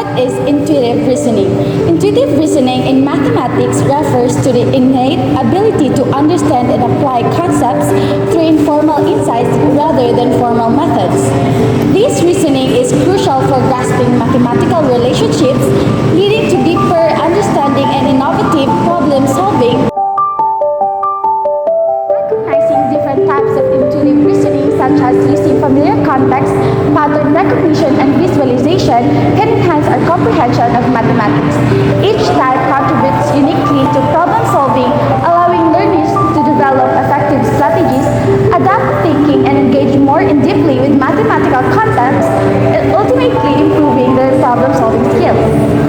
What is intuitive reasoning? Intuitive reasoning in mathematics refers to the innate ability to understand and apply concepts through informal insights rather than formal methods. This reasoning is crucial for grasping mathematical relationships, leading to deeper understanding and innovative problem solving. Recognizing different types of intuitive reasoning, such as using familiar context, pattern recognition, and visualization, can enhance our comprehension of mathematics. Each type contributes uniquely to problem solving, allowing learners to develop effective strategies, adapt thinking, and engage more deeply with mathematical concepts, and ultimately improving their problem solving skills.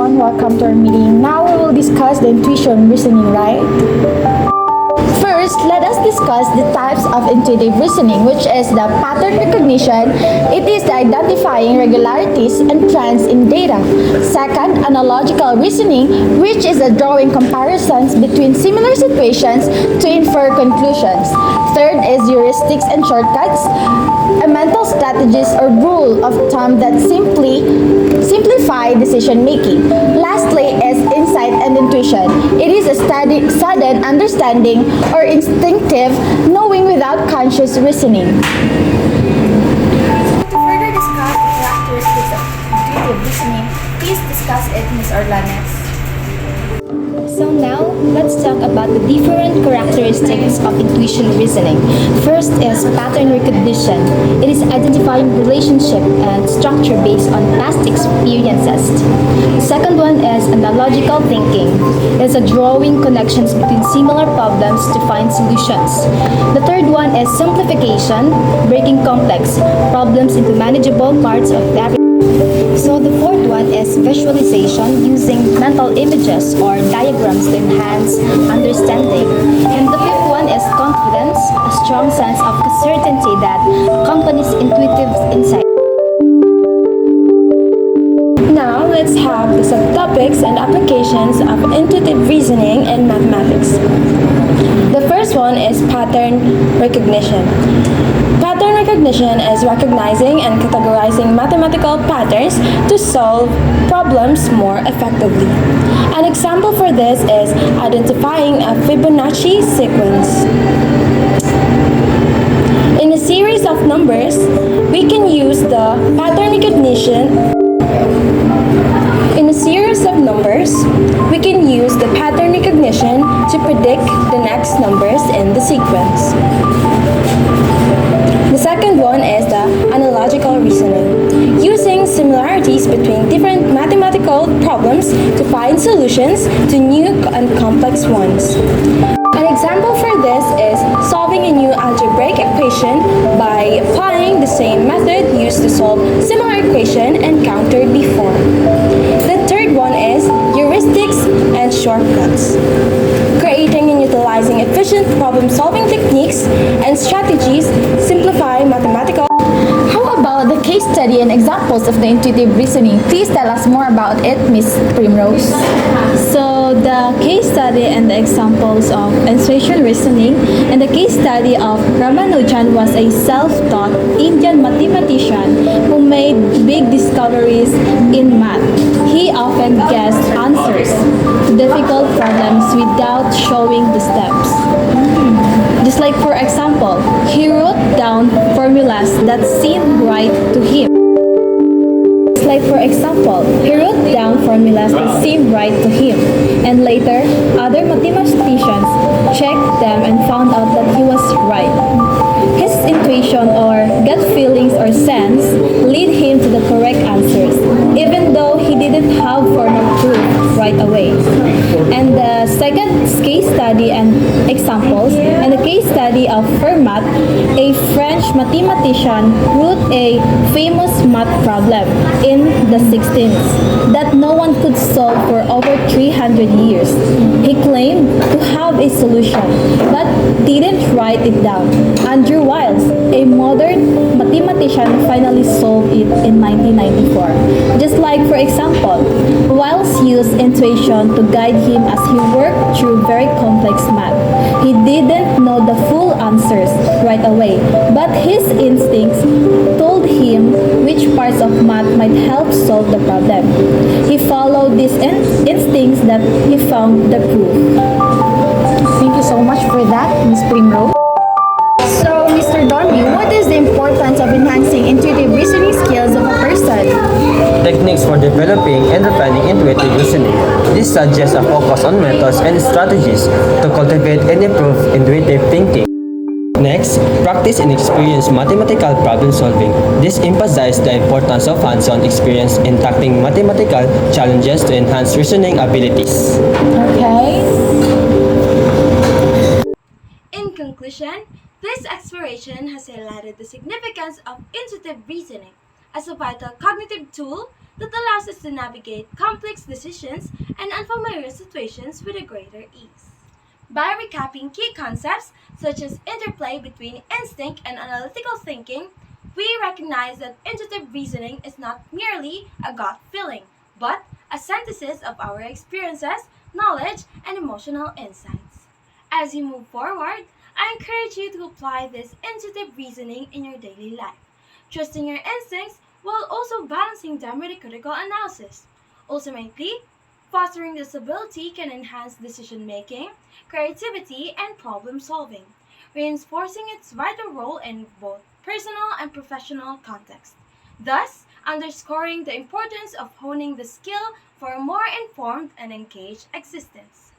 Welcome to our meeting. Now we will discuss the intuition reasoning, right? First, let us discuss the types of intuitive reasoning, which is the pattern recognition. It is the identifying regularities and trends in data. Second, analogical reasoning, which is the drawing comparisons between similar situations to infer conclusions. Third is heuristics and shortcuts, a mental strategies or rule of thumb that simplify decision making. Lastly is insight and intuition. It is a sudden understanding or instinctive knowing without conscious reasoning. To further discuss the characteristics of intuitive reasoning, please discuss it, Ms. Orlanes. So now, let's talk about the different characteristics of intuition reasoning. First is pattern recognition. It is identifying relationship and structure based on past experiences. The second one is analogical thinking. It is drawing connections between similar problems to find solutions. The third one is simplification, breaking complex problems into manageable parts of the. So the fourth one is visualization, using mental images or diagrams to enhance understanding. And the fifth one is confidence, a strong sense of certainty that accompanies intuitive insight. Now let's have the subtopics and applications of intuitive reasoning in mathematics. The first one is pattern recognition. Pattern recognition is recognizing and categorizing mathematical patterns to solve problems more effectively. An example for this is identifying a Fibonacci sequence. In a series of numbers, we can use the pattern recognition. In a series of numbers, we can use the pattern recognition to predict the next numbers in the sequence. The second one is the analogical reasoning, using similarities between different mathematical problems to find solutions to new and complex ones. An example for this is solving a new algebraic equation by applying the same method used to solve similar equation encountered before. The third one is heuristics and shortcuts, creating and utilizing efficient problem-solving techniques and strategies simplify mathematical. How about the case study and examples of the intuitive reasoning? Please tell us more about it, Miss Primrose. So the case study and the examples of intuition reasoning, and the case study of Ramanujan was a self-taught Indian mathematician who made big discoveries in math. He often guessed answers to difficult problems without showing the steps. Just like, for example, he wrote down formulas that seemed right to him. Like, for example, he wrote down formulas that seemed right to him, and later, other mathematicians checked them and found out that he was right. His intuition or gut feelings or sense lead him to the correct answers, even though he didn't have formal proof right away. And the second case study and examples, and the case study of Fermat, a French mathematician, wrote a famous math problem in the 16th that no one could solve for over 300 years. He claimed to have a solution, but didn't write it down. Andrew Wiles, a modern mathematician, finally solved it in 1994. Just like, for example, Wiles used intuition to guide him as he worked through very complex math. He didn't know the full answers right away, but his instincts told him which parts of math might help solve the problem. He followed these instincts that he found the proof. Thank you so much for that, Ms. Primrose. So, Mr. Dormy, what is the importance of enhancing intuitive reasoning skills of a person? Techniques for developing and refining intuitive reasoning. This suggests a focus on methods and strategies to cultivate and improve intuitive thinking. Next, practice and experience mathematical problem solving. This emphasizes the importance of hands-on experience in tackling mathematical challenges to enhance reasoning abilities. Okay. In conclusion, this exploration has highlighted the significance of intuitive reasoning as a vital cognitive tool that allows us to navigate complex decisions and unfamiliar situations with a greater ease. By recapping key concepts such as interplay between instinct and analytical thinking, we recognize that intuitive reasoning is not merely a gut feeling, but a synthesis of our experiences, knowledge, and emotional insights. As you move forward, I encourage you to apply this intuitive reasoning in your daily life, trusting your instincts while also balancing them with a critical analysis. Ultimately, fostering this ability can enhance decision making, creativity, and problem solving, reinforcing its vital role in both personal and professional contexts, thus underscoring the importance of honing the skill for a more informed and engaged existence.